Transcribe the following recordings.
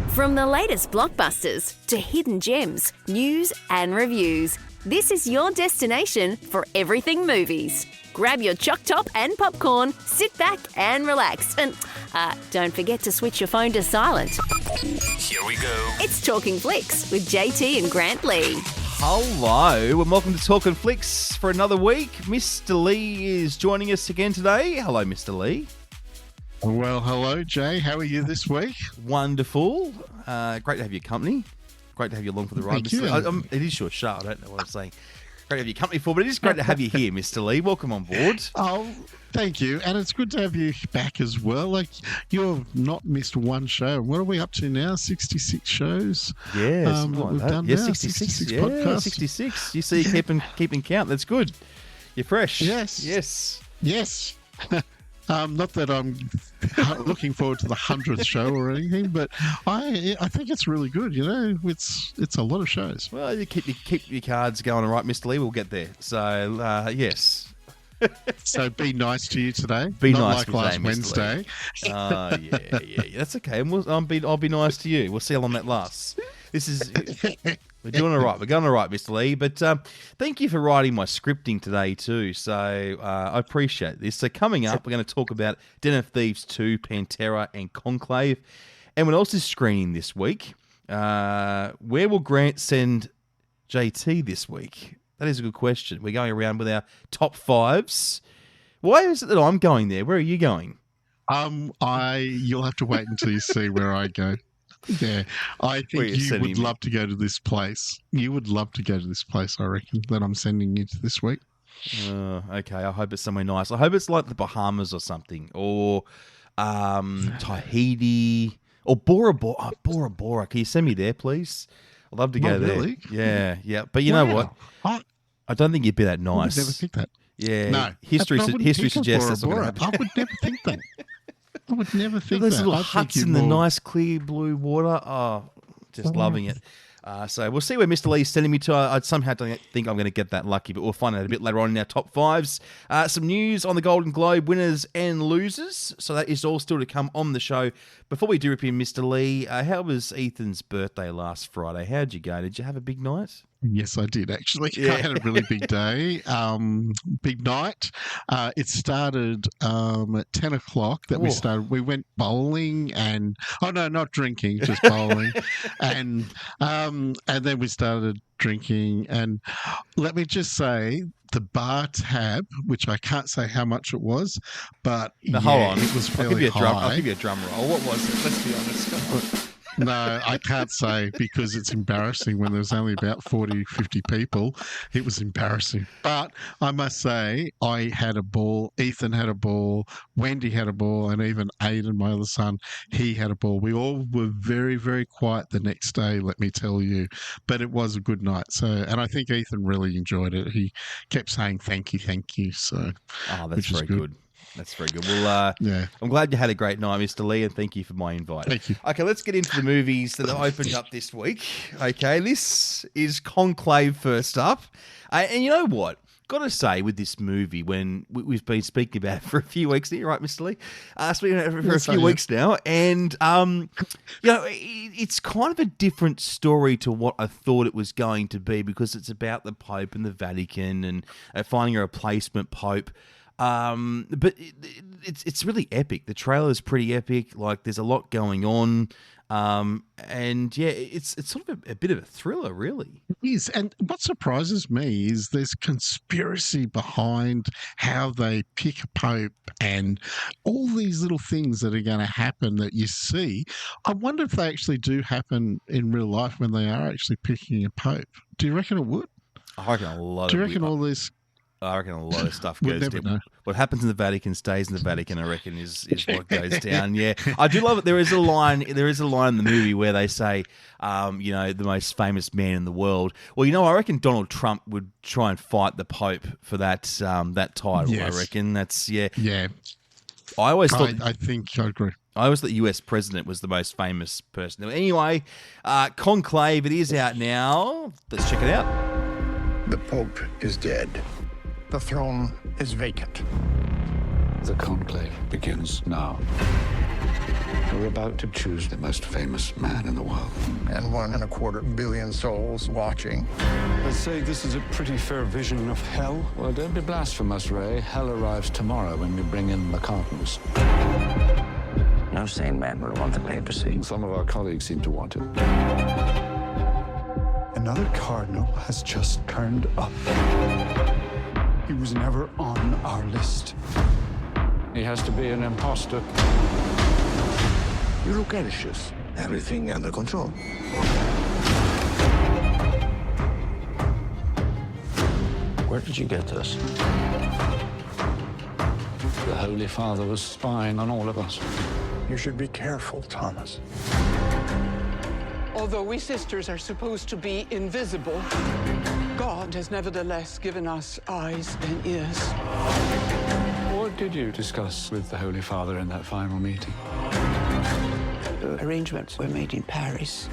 From the latest blockbusters to hidden gems, news and reviews, this is your destination for everything movies. Grab your choc top and popcorn, sit back and relax. And don't forget to switch your phone to silent. Here we go. It's Talking Flicks with JT and Grant Lee. Hello and welcome to Talkin' Flicks for another week. Mr. Lee is joining us again today. Hello, Mr. Lee. Well, hello, Jay. How are you this week? Wonderful. Great to have your company. Great to have you along for the ride, Thank Mr. you. Lee. It is your show. I don't know what I'm saying. Great to have your company for, but it is great to have you here, Mr. Lee. Welcome on board. Oh, thank you. And it's good to have you back as well. Like, you've not missed one show. What are we up to now? 66 shows? Yeah, that we've done yeah, now? 66 podcasts. 66. You see, keeping count. That's good. You're fresh. Yes. Yes. Not that I'm looking forward to the 100th show or anything, but I think it's really good. You know, it's a lot of shows. Well, you keep your cards going, all right, Mr. Lee. We'll get there. So, yes. So be nice to you today. Be Not nice like today, last Mr. Wednesday. Yeah. That's okay. And I'll be nice to you. We'll see how long that lasts. We're doing all right. We're going all right, Mr. Lee. But thank you for writing my scripting today too. So I appreciate this. So coming up, we're going to talk about Den of Thieves 2, Pantera, and Conclave. And what else is screening this week? Where will Grant send JT this week? That is a good question. We're going around with our top fives. Why is it that I'm going there? Where are you going? You'll have to wait until you see where I go. Yeah, I think you would love to go to this place. You would love to go to this place, I reckon, that I'm sending you to this week. Okay, I hope it's somewhere nice. I hope it's like the Bahamas or something, or Tahiti, or Bora Bora. Oh, Bora Bora. Can you send me there, please? I'd love to go there. Really? Yeah. But you know what? I don't think you'd be that nice. I would never think that. Yeah. No. History suggests that's Bora what Bora. I would never think that. I would never think those that. little huts in the nice clear blue water. Oh, just loving it. So we'll see where Mr. Lee's sending me to. I somehow don't think I'm going to get that lucky, but we'll find out a bit later on in our top fives. Some news on the Golden Globe winners and losers. So that is all still to come on the show. Before we do rip in, Mr. Lee, how was Ethan's birthday last Friday? How'd you go? Did you have a big night? Yes, I did actually. Yeah. I had a really big day, big night. It started at 10 o'clock that we started. We went bowling and, not drinking, just bowling. and then we started drinking. And let me just say, the bar tab, which I can't say how much it was, but hold on. It was fairly high. I'll give you a drum roll. What was it? Let's be honest. No, I can't say because it's embarrassing when there's only about 40, 50 people. It was embarrassing. But I must say, I had a ball. Ethan had a ball. Wendy had a ball. And even Aiden, my other son, he had a ball. We all were very, very quiet the next day, let me tell you. But it was a good night. And I think Ethan really enjoyed it. He kept saying, thank you. So, that's very good. That's very good. Well, yeah. I'm glad you had a great night, Mr. Lee, and thank you for my invite. Thank you. Okay, let's get into the movies that are opened up this week. Okay, this is Conclave first up. And you know what? Got to say, with this movie, when we've been speaking about it for a few weeks, right, Mr. Lee? Speaking about it for a few weeks now, and it's kind of a different story to what I thought it was going to be because it's about the Pope and the Vatican and finding a replacement Pope. But it's really epic. The trailer is pretty epic. Like, there's a lot going on. And yeah, it's sort of a bit of a thriller, really. It is. And what surprises me is there's conspiracy behind how they pick a pope and all these little things that are going to happen that you see. I wonder if they actually do happen in real life when they are actually picking a pope. Do you reckon it would? I reckon a lot. Do you reckon all this? I reckon a lot of stuff goes down. What happens in the Vatican stays in the Vatican, I reckon, is what goes down. Yeah. I do love it. There is a line in the movie where they say, the most famous man in the world. Well, I reckon Donald Trump would try and fight the Pope for that title. Yes. I reckon that's, yeah. Yeah. I always thought. I think I agree. I always thought the US president was the most famous person. Anyway, Conclave, it is out now. Let's check it out. The Pope is dead. The throne is vacant. The conclave begins now. We're about to choose the most famous man in the world. And 1.25 billion souls watching. Let's say this is a pretty fair vision of hell. Well, don't be blasphemous, Ray. Hell arrives tomorrow when we bring in the cartons. No sane man would want the papacy. Some of our colleagues seem to want it. Another cardinal has just turned up. He was never on our list. He has to be an imposter. You look anxious. Everything under control. Where did you get this? The Holy Father was spying on all of us. You should be careful, Thomas. Although we sisters are supposed to be invisible, God has nevertheless given us eyes and ears. What did you discuss with the Holy Father in that final meeting? The arrangements were made in Paris.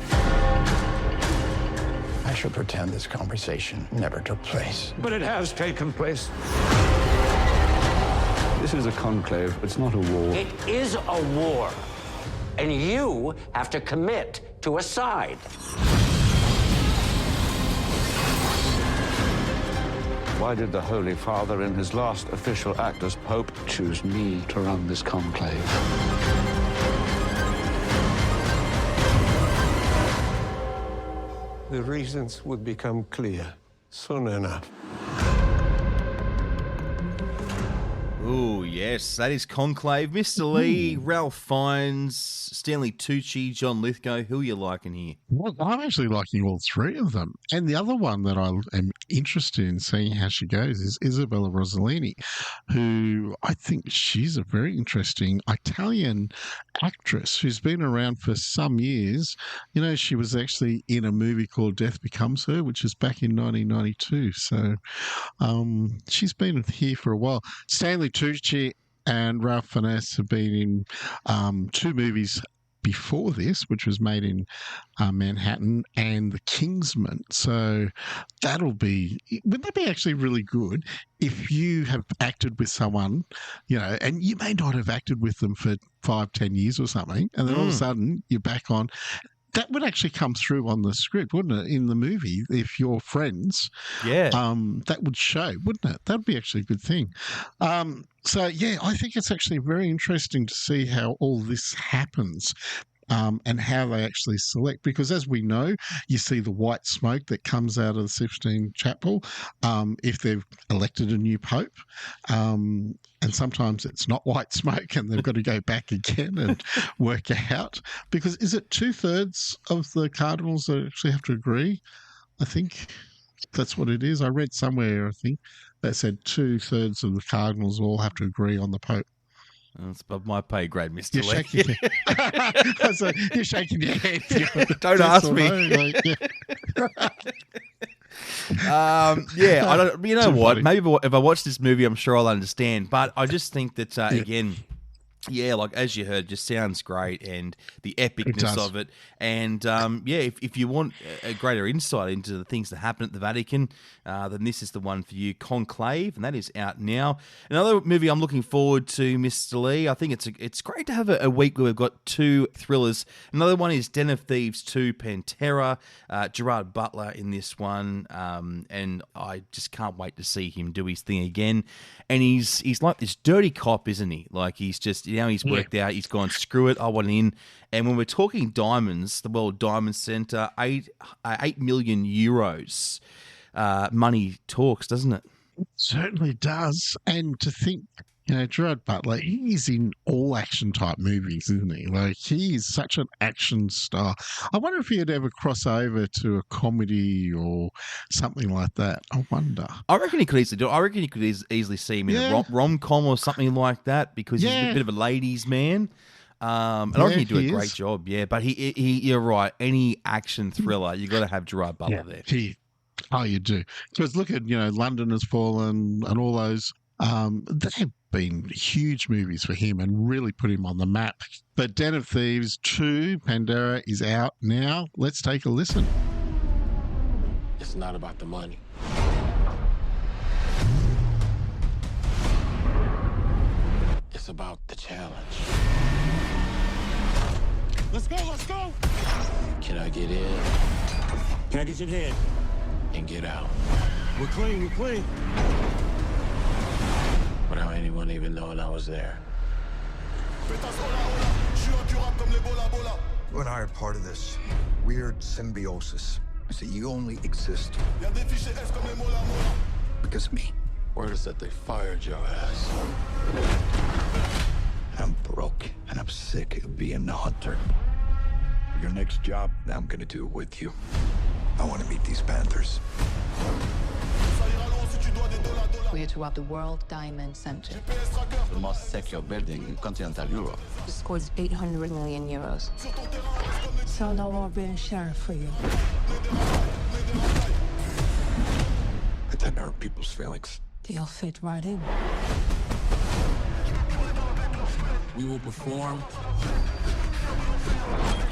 I shall pretend this conversation never took place. But it has taken place. This is a conclave. It's not a war. It is a war, and you have to commit to a side. Why did the Holy Father, in his last official act as Pope, choose me to run this conclave? The reasons would become clear soon enough. Oh, yes, that is Conclave. Mr. Lee, Ralph Fiennes, Stanley Tucci, John Lithgow. Who are you liking here? Well, I'm actually liking all three of them. And the other one that I am interested in seeing how she goes is Isabella Rossellini, who I think she's a very interesting Italian actress who's been around for some years. You know, she was actually in a movie called Death Becomes Her, which is back in 1992. So she's been here for a while. Stanley Tucci and Ralph Fiennes have been in two movies before this, which was made in Manhattan, and The Kingsman. So wouldn't that be actually really good if you have acted with someone, you know, and you may not have acted with them for 5-10 years or something, and then all of a sudden you're back on. That would actually come through on the script, wouldn't it, in the movie, if you're friends? Yeah. That would show, wouldn't it? That would be actually a good thing. So, yeah, I think it's actually very interesting to see how all this happens. And how they actually select. Because as we know, you see the white smoke that comes out of the Sistine Chapel if they've elected a new pope. And sometimes it's not white smoke and they've got to go back again and work out. Because is it 2/3 of the cardinals that actually have to agree? I think that's what it is. I read somewhere, I think, that said 2/3 of the cardinals all have to agree on the pope. That's above my pay grade, Mr. You're Lee. shaking you're shaking your head. Don't ask me. I don't. You know Too what? funny. Maybe if I watch this movie, I'm sure I'll understand. But I just think that again. Yeah, like as you heard, just sounds great, and the epicness of it. And if you want a greater insight into the things that happen at the Vatican, then this is the one for you, Conclave, and that is out now. Another movie I'm looking forward to, Mr. Lee. I think it's great to have a week where we've got two thrillers. Another one is Den of Thieves 2, Pantera. Gerard Butler in this one, and I just can't wait to see him do his thing again. And he's like this dirty cop, isn't he? Like he's just. You know, he's worked out, he's gone, screw it, I want in. And when we're talking diamonds, the World Diamond Centre, 8 million euros. Money talks, doesn't it? It certainly does. And to think, you know, Gerard Butler, he's in all action type movies, isn't he? Like, he is such an action star. I wonder if he'd ever cross over to a comedy or something like that. I wonder. I reckon he could easily do it. I reckon you could easily see him in a rom-com or something like that because he's a bit of a ladies' man. And I reckon he'd do a great job, but you're right. Any action thriller, you got to have Gerard Butler there. You do. Because look at, you know, London Has Fallen and all those. They've been huge movies for him and really put him on the map. But Den of Thieves 2, Pantera, is out now. Let's take a listen. It's not about the money. It's about the challenge. Let's go, let's go! Can I get in Can I get your head? and get out We're clean, we're clean. without anyone even knowing I was there? You and I are part of this weird symbiosis. I say you only exist because of me. Word is that they fired your ass. I'm broke and I'm sick of being the hunter. Your next job, I'm gonna do it with you. I want to meet these Panthers. We are throughout the World Diamond Center. The most secure building in continental Europe. This scores 800 million euros. So no more being sheriff for you. I tend to hurt people's feelings. You'll fit right in. We will perform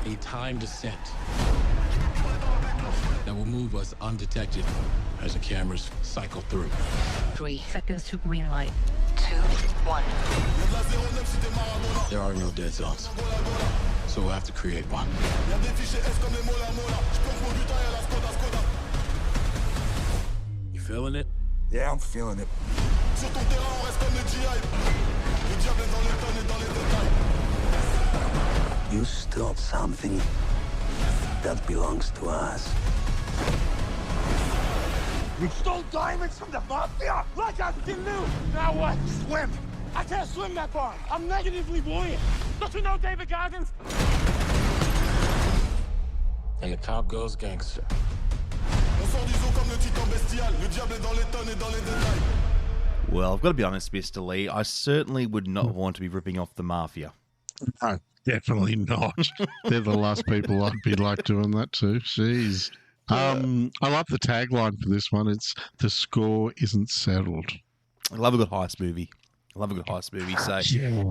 a time descent that will move us undetected as the cameras cycle through. 3 seconds to green light. 2, 1. There are no dead zones, so we'll have to create one. You feeling it? Yeah, I'm feeling it. You stole something that belongs to us. You stole diamonds from the mafia? Like I didn't do. Now what? Swim. I can't swim that far. I'm negatively buoyant. Don't you know David Goggins? And the cop goes gangster. Well, I've got to be honest, Mr. Lee. I certainly would not want to be ripping off the mafia. No, definitely not. They're the last people I'd be like doing that to. Jeez. I love the tagline for this one. It's "The score isn't settled." I love a good heist movie. So,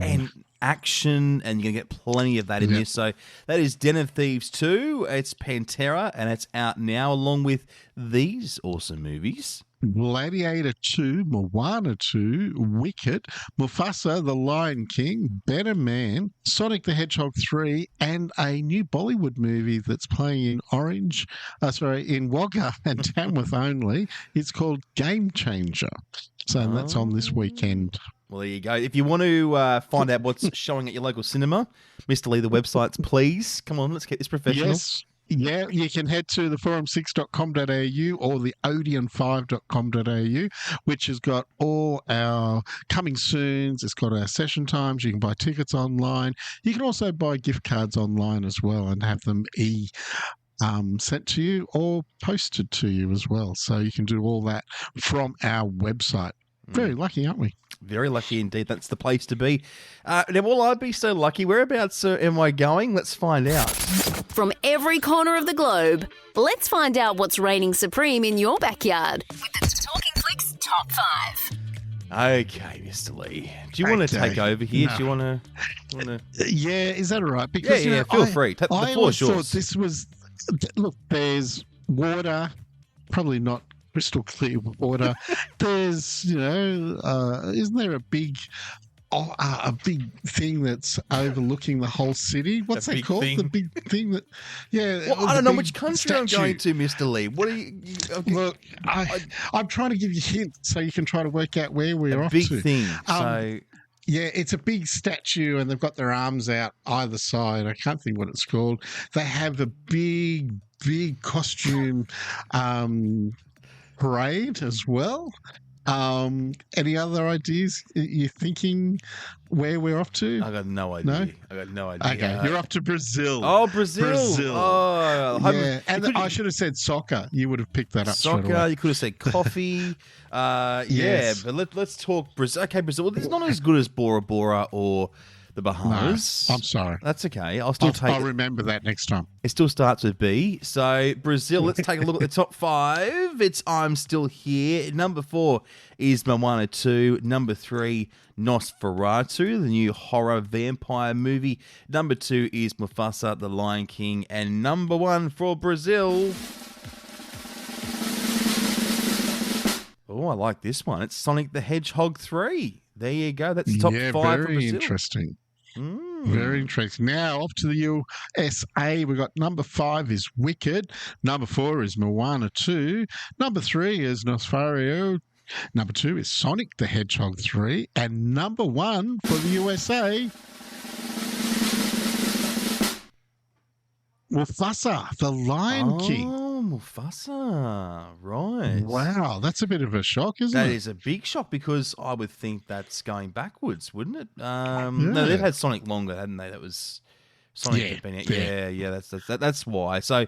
and action, and you're going to get plenty of that in this. So that is Den of Thieves 2. It's Pantera, and it's out now, along with these awesome movies. Gladiator 2, Moana 2, Wicked, Mufasa, The Lion King, Better Man, Sonic the Hedgehog 3, and a new Bollywood movie that's playing in Wagga and Tamworth only. It's called Game Changer. So that's on this weekend. Well, there you go. If you want to find out what's showing at your local cinema, Mr. Lee, the websites, please. Come on, let's get this professional. Yes. Yeah, you can head to the forum6.com.au or the odeon5.com.au, which has got all our coming soons. It's got our session times. You can buy tickets online. You can also buy gift cards online as well and have them sent to you or posted to you as well. So you can do all that from our website. Very lucky, aren't we? Very lucky indeed. That's the place to be. Now, will I be so lucky? Whereabouts am I going? Let's find out. From every corner of the globe, let's find out what's reigning supreme in your backyard with the Talking Clicks Top 5. Okay, Mr. Lee. Do you want to take over here? No. Do you want to? Yeah, is that all right? Because feel free. The floor's yours. Thought this was. Look, there's water, probably not crystal clear water. There's, isn't there a big thing that's overlooking the whole city? What's that called? Thing. The big thing that, Well, I don't know which country I'm going to, Mr. Lee. What are you? Okay. Look, I'm trying to give you hints so you can try to work out where we're off to. Big thing. So. Yeah, it's a big statue and they've got their arms out either side. I can't think what it's called. They have a big costume parade as well. Any other ideas you're thinking where we're off to? I got no idea. No? I got no idea. Okay, you're off to Brazil. Oh, Brazil. Oh, yeah. And I should have said soccer. You would have picked that up straight away. Soccer, you could have said coffee. Yes. Yeah, but let's talk Brazil. Okay, Brazil. It's not as good as Bora Bora or the Bahamas. No, I'm sorry. That's okay. I'll remember that next time. It still starts with B. So Brazil, let's take a look at the top 5. It's I'm Still Here. Number 4 is Moana 2. Number 3, Nosferatu, the new horror vampire movie. Number 2 is Mufasa, the Lion King. And number 1 for Brazil. Oh, I like this one. It's Sonic the Hedgehog 3. There you go. That's top 5 for Brazil. Very interesting. Very interesting. Now, off to the USA. We got number 5 is Wicked. Number 4 is Moana 2. Number 3 is Nosferatu. Number 2 is Sonic the Hedgehog 3. And number 1 for the USA, Mufasa, the Lion King. Oh, Mufasa. Right. Wow, that's a bit of a shock, isn't it? That is a big shock because I would think that's going backwards, wouldn't it? No, they've had Sonic longer, hadn't they? That was Sonic had been out. Yeah, that's why. So,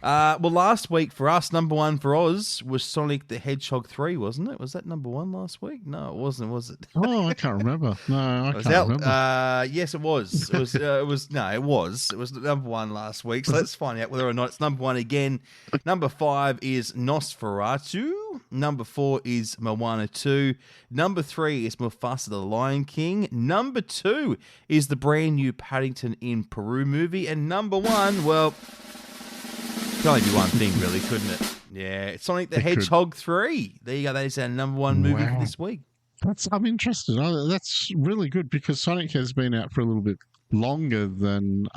well, last week for us, number 1 for Oz was Sonic the Hedgehog 3, wasn't it? Was that number 1 last week? No, it wasn't, was it? Oh, I can't remember. No, I can't remember. Yes, it was. It was number 1 last week. So let's find out whether or not it's number 1 again. Number 5 is Nosferatu. Number 4 is Moana 2. Number 3 is Mufasa the Lion King. Number 2 is the brand new Paddington in Peru movie. And number 1, well, could only be one thing, really, couldn't it? Yeah, it's Sonic the Hedgehog 3. There you go. That is our number 1 movie for this week. I'm interested. That's really good because Sonic has been out for a little bit longer than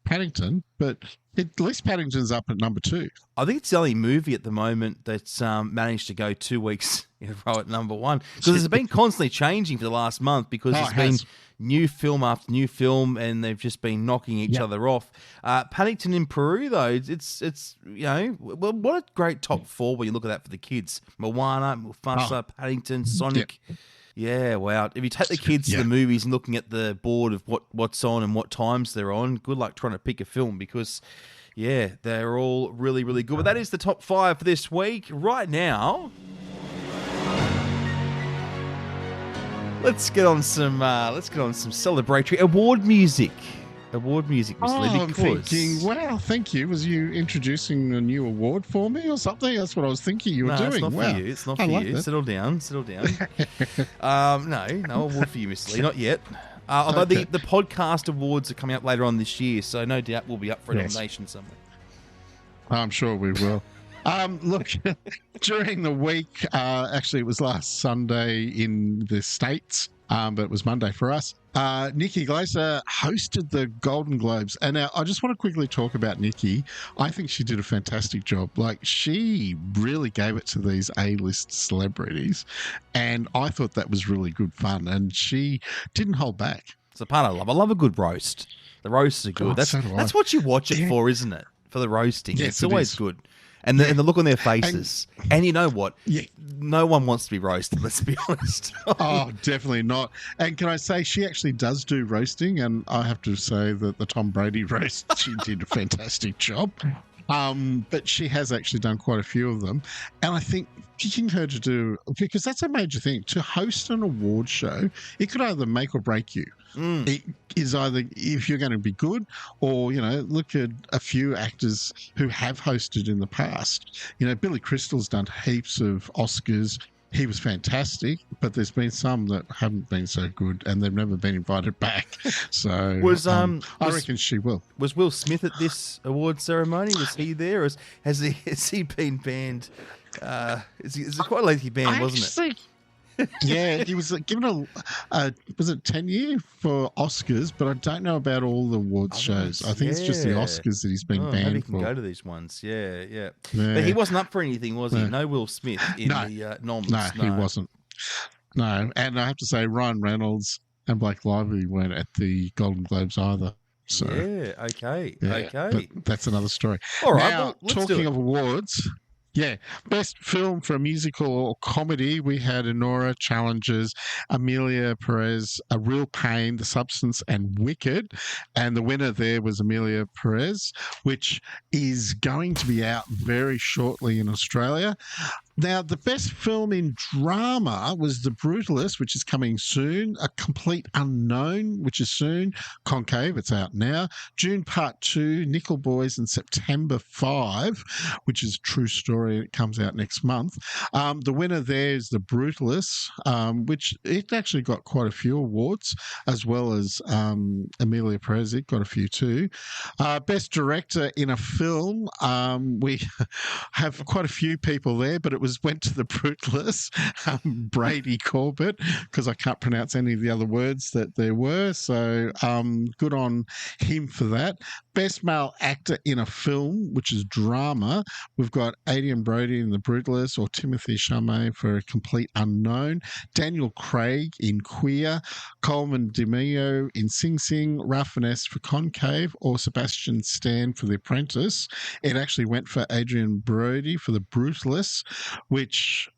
Paddington, but at least Paddington's up at number 2. I think it's the only movie at the moment that's managed to go 2 weeks in a row at number 1 because it's been constantly changing for the last month because there's been new film after new film and they've just been knocking each other off. Paddington in Peru, though, it's well, what a great top 4 when you look at that for the kids. Moana, Mufasa, Paddington, Sonic. Yeah, wow. If you take the kids to the movies and looking at the board of what's on and what times they're on, good luck trying to pick a film because, yeah, they're all really, really good. But that is the top 5 for this week. Right now, let's get on some celebratory award music. Miss Lee. I'm thinking, wow, thank you. Was you introducing a new award for me or something? That's what I was thinking you were doing. It's not for you. It's not for you. That. Settle down. No award for you, Miss Lee. Not yet. Although the podcast awards are coming up later on this year, so no doubt we'll be up for a nomination somewhere. I'm sure we will. Look, during the week, actually it was last Sunday in the States, but it was Monday for us. Nikki Glaser hosted the Golden Globes. And now I just want to quickly talk about Nikki. I think she did a fantastic job. Like, she really gave it to these A-list celebrities. And I thought that was really good fun. And she didn't hold back. It's a part I love. I love a good roast. The roasts are good. That's what you watch it for, isn't it? For the roasting. Yes, it's always good. And the look on their faces. And you know what? Yeah. No one wants to be roasted, let's be honest. Oh, definitely not. And can I say, she actually does do roasting, and I have to say that the Tom Brady roast, she did a fantastic job. But she has actually done quite a few of them. And I think getting her to do, because that's a major thing, to host an award show, it could either make or break you. It is either if you're going to be good or, look at a few actors who have hosted in the past. Billy Crystal's done heaps of Oscars. He was fantastic, but there's been some that haven't been so good and they've never been invited back. So I reckon she will. Was Will Smith at this award ceremony? Was he there? Or has he been banned? It's quite a lengthy ban, wasn't it? Yeah, he was given was it 10-year for Oscars, but I don't know about all the awards shows. I think it's just the Oscars that he's been banned maybe he can go to these ones. Yeah. But he wasn't up for anything, was he? No Will Smith in the noms. No, he wasn't. No, and I have to say Ryan Reynolds and Blake Lively weren't at the Golden Globes either. So, okay. But that's another story. All right, now, let's talking of awards... Yeah, best film for a musical or comedy, we had Enora challenges Amelia Perez, A Real Pain, The Substance, and Wicked. And the winner there was Amelia Perez, which is going to be out very shortly in Australia. Now, the best film in drama was The Brutalist, which is coming soon. A Complete Unknown, which is soon. Conclave, it's out now. June Part 2, Nickel Boys, and September 5, which is True Story. It comes out next month. The winner there is The Brutalist, which it actually got quite a few awards, as well as Amelia Perez. It got a few too. Best Director in a Film, we have quite a few people there, but it was went to the Brutalist, Brady Corbett, because I can't pronounce any of the other words that there were. So good on him for that. Best male actor in a film, which is drama. We've got Adrian Brody in The Brutalist, or Timothy Chalamet for A Complete Unknown. Daniel Craig in Queer. Coleman DeMeo in Sing Sing. Ralph Fiennes for Conclave, or Sebastian Stan for The Apprentice. It actually went for Adrian Brody for The Brutalist, which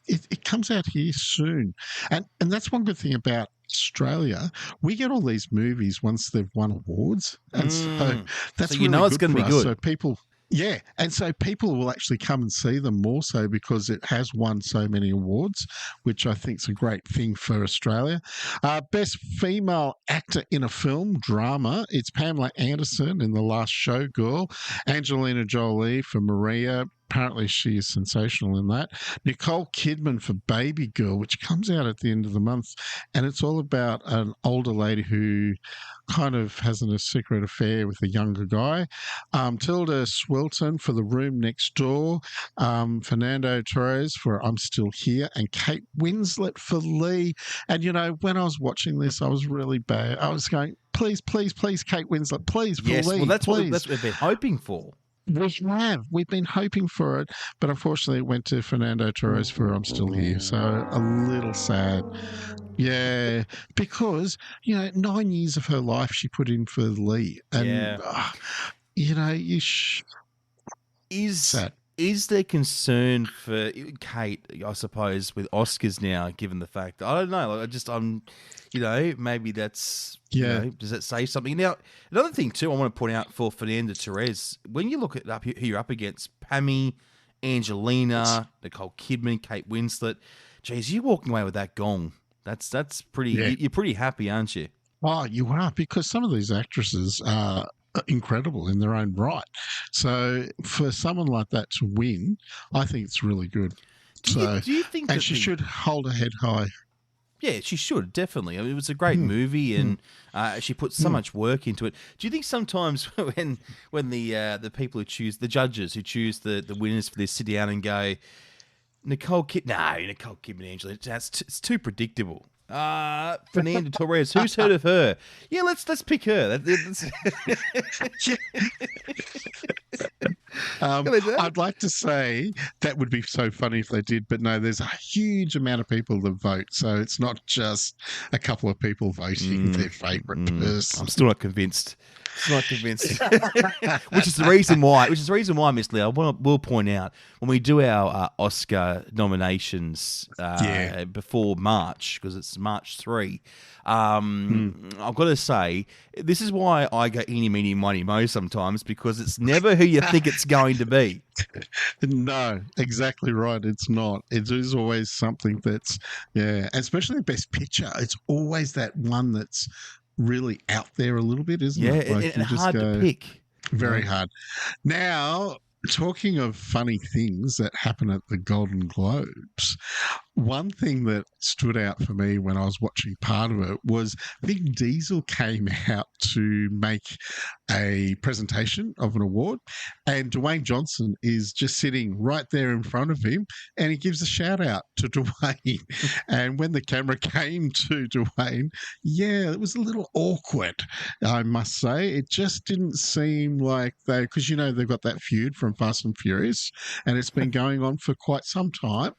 it comes out here soon. And that's one good thing about Australia. We get all these movies once they've won awards, and so that's really it's going to be us. good. So people, and so people will actually come and see them more so because it has won so many awards, which I think is a great thing for Australia. Best female actor in a film, drama. It's Pamela Anderson in The Last Showgirl, Angelina Jolie for Maria. Apparently she is sensational in that. Nicole Kidman for Baby Girl, which comes out at the end of the month, and it's all about an older lady who kind of has a secret affair with a younger guy. Tilda Swinton for The Room Next Door, Fernando Torres for I'm Still Here, and Kate Winslet for Lee. And, when I was watching this, I was really bad. I was going, please, please, please, Kate Winslet, please, for Lee, well, that's please. what we've been hoping for. We've been hoping for it, but unfortunately it went to Fernando Torres for I'm Still Here, so a little sad. Yeah, because 9 years of her life she put in for Lee, and Is there concern for Kate, I suppose, with Oscars now, given the fact, I don't know, maybe that's, does that say something? Now, another thing too I want to point out for Fernando Torres, when you look at who you're up against, Pammy, Angelina, Nicole Kidman, Kate Winslet, geez, you're walking away with that gong. That's pretty, you're pretty happy, aren't you? Oh, you are, because some of these actresses are incredible in their own right. So for someone like that to win, I think it's really good. Do you think and she should hold her head high. Yeah, she should, definitely. I mean, it was a great movie, and she put so much work into it. Do you think sometimes when the people who choose, the judges who choose the winners for this, sit down and go, Nicole Kidman, Angelina, it's too predictable. Fernando Torres, who's heard of her? Yeah, let's pick her. I'd like to say that would be so funny if they did, but no, there's a huge amount of people that vote, so it's not just a couple of people voting their favourite person. I'm still not convinced. Which is the reason why, Miss Lee, we'll point out when we do our Oscar nominations before March, because it's March 3. I've got to say, this is why I go eeny, meeny, miny, mo sometimes, because it's never who you think it's going to be. No, exactly right. It's not. It is always something that's, especially Best Picture. It's always that one that's really out there a little bit, isn't it? Like and hard to pick. Very hard. Now, talking of funny things that happen at the Golden Globes, one thing that stood out for me when I was watching part of it was Vin Diesel came out to make a presentation of an award, and Dwayne Johnson is just sitting right there in front of him, and he gives a shout out to Dwayne. And when the camera came to Dwayne, it was a little awkward, I must say. It just didn't seem like because they've got that feud from Fast and Furious, and it's been going on for quite some time.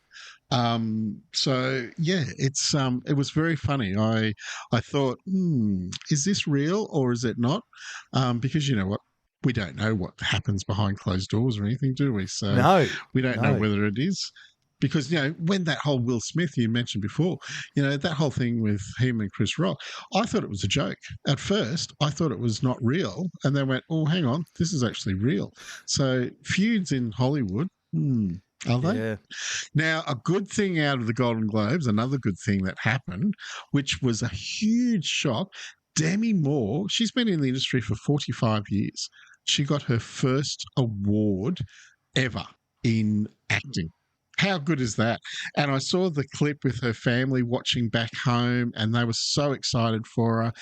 It was very funny. I thought, is this real or is it not? Because you know what? We don't know what happens behind closed doors or anything, do we? So no, we don't know whether it is. Because, when that whole Will Smith you mentioned before, that whole thing with him and Chris Rock, I thought it was a joke. At first, I thought it was not real. And then went, oh, hang on, this is actually real. So feuds in Hollywood, are they? Yeah. Now, a good thing out of the Golden Globes, another good thing that happened, which was a huge shock, Demi Moore, she's been in the industry for 45 years. She got her first award ever in acting. How good is that? And I saw the clip with her family watching back home, and they were so excited for her.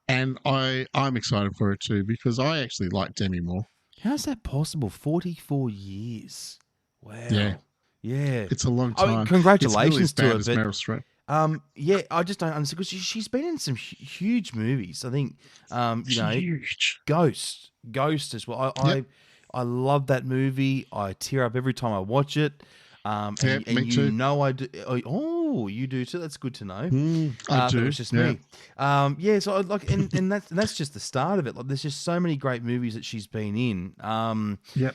And I'm excited for her too, because I actually like Demi Moore. How's that possible? 44 years. Wow. Yeah. Yeah. It's a long Oh, time. congratulations it's really as to bad her. as Meryl Streep. Yeah, I just don't understand because she's been in some huge movies. I think, Huge. Ghost as well. I love that movie. I tear up every time I watch it. And me too. I do. Oh, you do too. That's good to know. I do. It was just me. Yeah. So I like, and that's just the start of it. Like, there's just so many great movies that she's been in. Yep.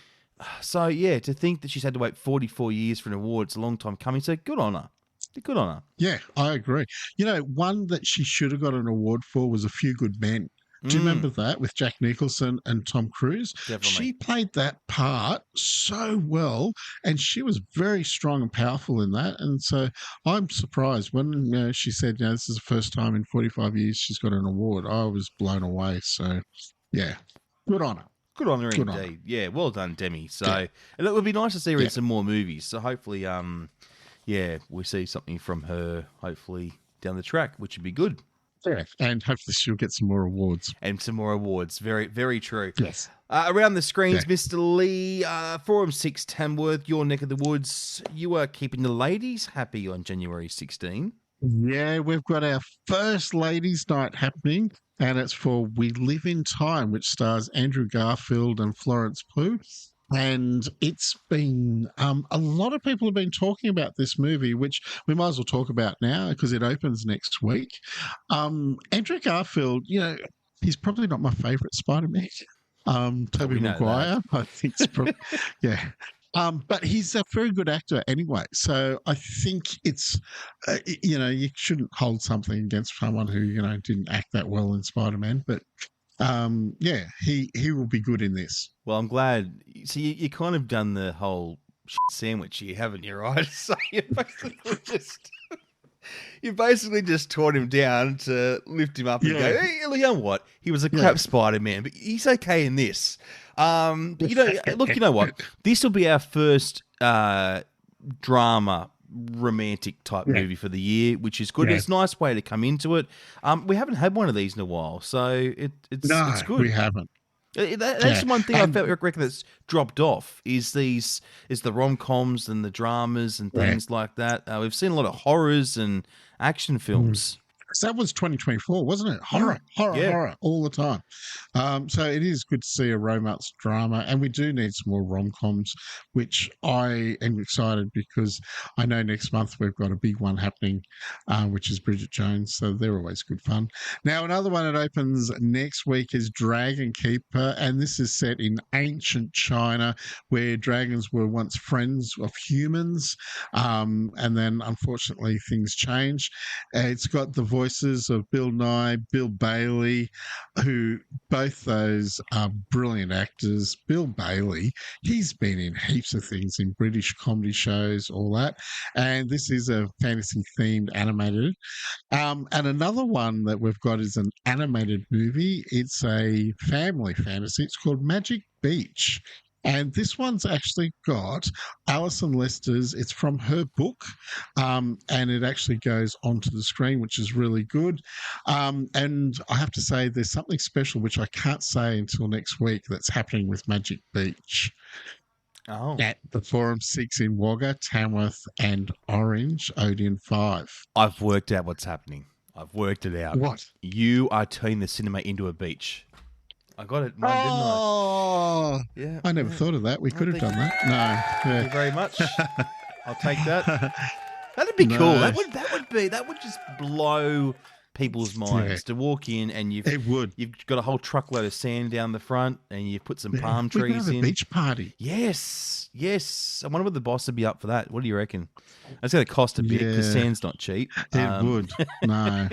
So yeah, to think that she's had to wait 44 years for an award, it's a long time coming. So good on her. Good on her. Yeah, I agree. One that she should have got an award for was A Few Good Men. Do you remember that with Jack Nicholson and Tom Cruise? Definitely. She played that part so well, and she was very strong and powerful in that. And so I'm surprised when she said, this is the first time in 45 years she's got an award. I was blown away. So, yeah, good on her. Good on her indeed. Yeah, well done, Demi. So and it would be nice to see her in some more movies. So hopefully, we see something from her hopefully down the track, which would be good. Yeah, and hopefully she'll get some more awards. Very, very true. Yes. Around the screens, Mr. Lee, Forum 6 Tamworth, your neck of the woods. You are keeping the ladies happy on January 16. Yeah, we've got our first ladies' night happening, and it's for We Live in Time, which stars Andrew Garfield and Florence Pugh. And it's been a lot of people have been talking about this movie, which we might as well talk about now because it opens next week. Andrew Garfield, he's probably not my favourite Spider-Man. Tobey Maguire, I think it's probably, yeah. But he's a very good actor anyway. So I think it's, you shouldn't hold something against someone who, didn't act that well in Spider-Man. But he will be good in this. Well, I'm glad. So you kind of done the whole sandwich here, haven't you, right? So you basically just taught him down to lift him up and go, hey, you know what? He was a crap Spider-Man, but he's okay in this. Look, you know what? This will be our first drama romantic type movie for the year, which is good. It's a nice way to come into it. We haven't had one of these in a while, so it's good. We haven't. That's one thing I reckon that's dropped off is the rom-coms and the dramas and things like that. We've seen a lot of horrors and action films. That was 2024, wasn't it? Horror all the time. So it is good to see a romance drama, and we do need some more rom-coms, which I am excited because I know next month we've got a big one happening, which is Bridget Jones, so they're always good fun. Now, another one that opens next week is Dragon Keeper, and this is set in ancient China where dragons were once friends of humans, and then unfortunately things changed. It's got the voices of Bill Nye, Bill Bailey, who both those are brilliant actors. Bill Bailey, he's been in heaps of things in British comedy shows, all that. And this is a fantasy-themed animated. And another one that we've got is an animated movie. It's a family fantasy. It's called Magic Beach. And this one's actually got Alison Lester's, it's from her book, and it actually goes onto the screen, which is really good. And I have to say, there's something special, which I can't say until next week, that's happening with Magic Beach. Oh. At the Forum 6 in Wagga, Tamworth, and Orange, Odeon 5. I've worked out what's happening. I've worked it out. What? You are turning the cinema into a beach. I got it, didn't I? Yeah. I never thought of that. We could have done that. No. Thank you very much. I'll take that. That'd be cool. That would just blow people's minds to walk in and you've got a whole truckload of sand down the front and you've put some palm trees in. A beach party. Yes. I wonder what the boss would be up for that. What do you reckon? It's going to cost a bit because sand's not cheap. It would. No.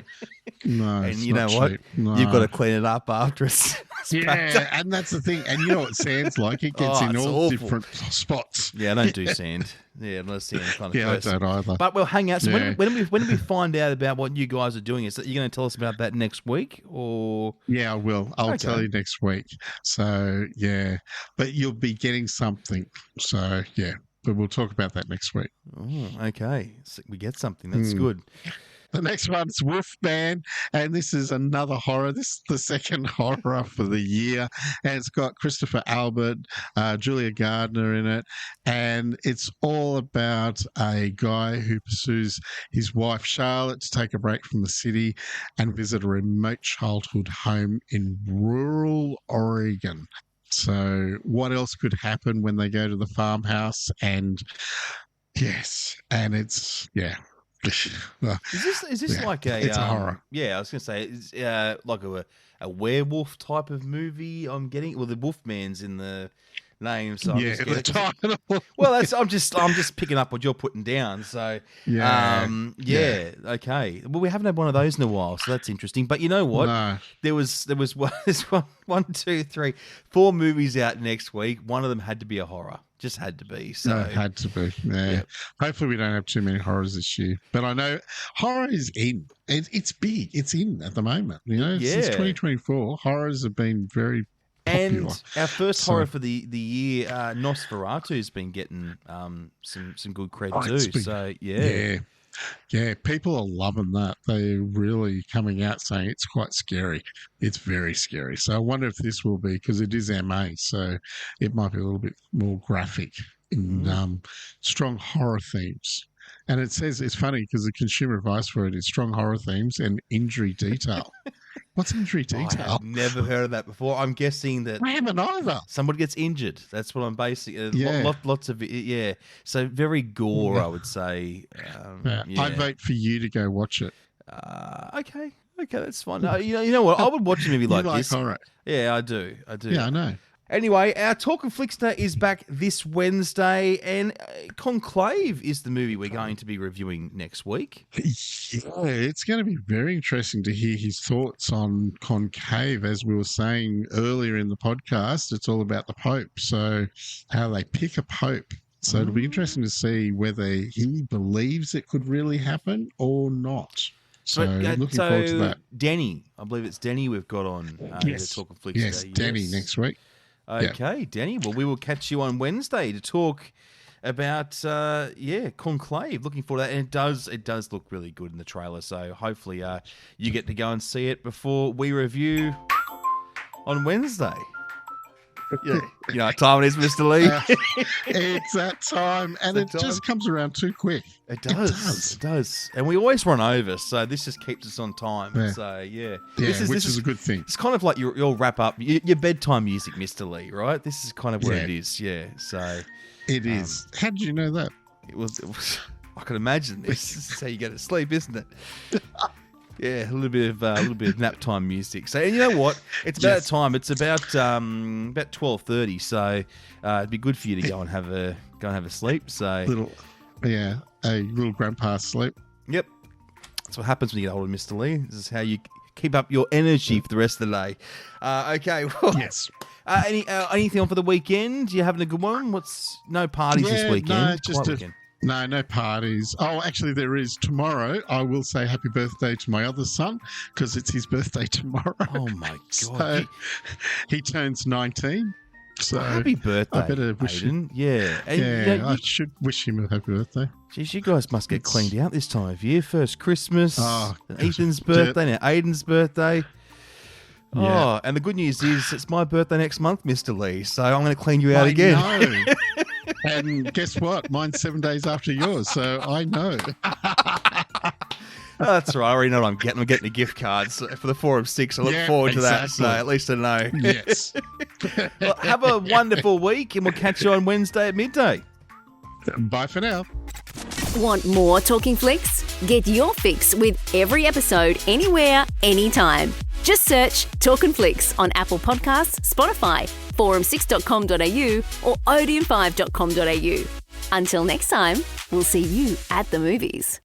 And you know what? No. You've got to clean it up after it's and that's the thing. And you know what sand's like? It gets in all awful. Different spots. Yeah, I don't do sand. Yeah, I'm not a sand kind of person. I don't either. But we'll hang out. So when do we find out about what you guys are doing? Is that you're going to tell us about that next week, or? Yeah, I will. I'll tell you next week. So yeah, but you'll be getting something. So yeah, but we'll talk about that next week. Oh, okay. So we get something. That's good. The next one's Wolfman, and this is another horror. This is the second horror for the year, and it's got Christopher Albert, Julia Gardner in it, and it's all about a guy who pursues his wife Charlotte to take a break from the city and visit a remote childhood home in rural Oregon. So what else could happen when they go to the farmhouse? And yes, and it's, yeah. Is this like a? It's a horror. Yeah, I was going to say it's like a werewolf type of movie. I'm getting. Well, the Wolfman's in the name, so I'm just the title. Well, that's I'm just picking up what you're putting down. So okay. Well, we haven't had one of those in a while, so that's interesting. But you know what? No. There's one, two, three, 4 movies out next week. One of them had to be a horror. Just had to be. So No, it had to be. Yeah. Yep. Hopefully we don't have too many horrors this year. But I know horror is in. It's big. It's in at the moment. You know, since 2024, horrors have been very popular. And our first horror for the year, Nosferatu's been getting some good credit too. So yeah, people are loving that. They're really coming out saying it's quite scary. It's very scary. So I wonder if this will be, because it is MA, so it might be a little bit more graphic in strong horror themes. And it says, it's funny because the consumer advice for it is strong horror themes and injury detail. What's injury detail? I've never heard of that before. I'm guessing that I haven't either. Somebody gets injured. That's what I'm basing. Yeah. Lots of it. Yeah. So very gore, I would say. I vote for you to go watch it. Okay, that's fine. You know what? I would watch a movie like this. Horror. Yeah, I do. Yeah, I know. Anyway, our Talkin' Flicks Day is back this Wednesday, and Conclave is the movie we're going to be reviewing next week. Yeah, it's going to be very interesting to hear his thoughts on Conclave. As we were saying earlier in the podcast, it's all about the Pope. So how they pick a Pope. So it'll be interesting to see whether he believes it could really happen or not. So looking forward to that. Denny, I believe it's Denny we've got on the Talkin' Flicks Day. Yes, Denny next week. Okay, Danny. Well, we will catch you on Wednesday to talk about Conclave. Looking forward to that, and it does look really good in the trailer. So hopefully, you get to go and see it before we review on Wednesday. Yeah, you know what time it is, Mr. Lee. It's that time, and it just comes around too quick. It does. And we always run over, so this just keeps us on time. Yeah. So, this is a good thing. It's kind of like your wrap up, your bedtime music, Mr. Lee, right? This is kind of where it is, So it is. How did you know that? It was I can imagine this. This is how you go to sleep, isn't it? Yeah, a little bit of nap time music. So, and you know what? It's about time. It's about 12:30. So, it'd be good for you to go and have a sleep. So, a little grandpa sleep. Yep, that's what happens when you get older, Mr. Lee. This is how you keep up your energy for the rest of the day. Okay. Well, yes. Anything on for the weekend? You having a good one? No parties this weekend? No, just no parties. Oh, actually, there is tomorrow. I will say happy birthday to my other son because it's his birthday tomorrow. Oh, my God. So he turns 19. So well, happy birthday, I better wish him. Yeah. And I should wish him a happy birthday. Geez, you guys must get cleaned out this time of year. First Christmas, Ethan's birthday, now Aiden's birthday. Yeah. Oh, and the good news is it's my birthday next month, Mr. Lee, so I'm going to clean you out again. I know. And guess what? Mine's 7 days after yours, so I know. Oh, that's right. I already know what I'm getting. I'm getting the gift cards for the 4 of 6. I look forward to that, so at least I know. Yes. Well, have a wonderful week, and we'll catch you on Wednesday at midday. Bye for now. Want more Talking Flicks? Get your fix with every episode anywhere, anytime. Just search Talkin' Flicks on Apple Podcasts, Spotify, forum6.com.au or odeon5.com.au. Until next time, we'll see you at the movies.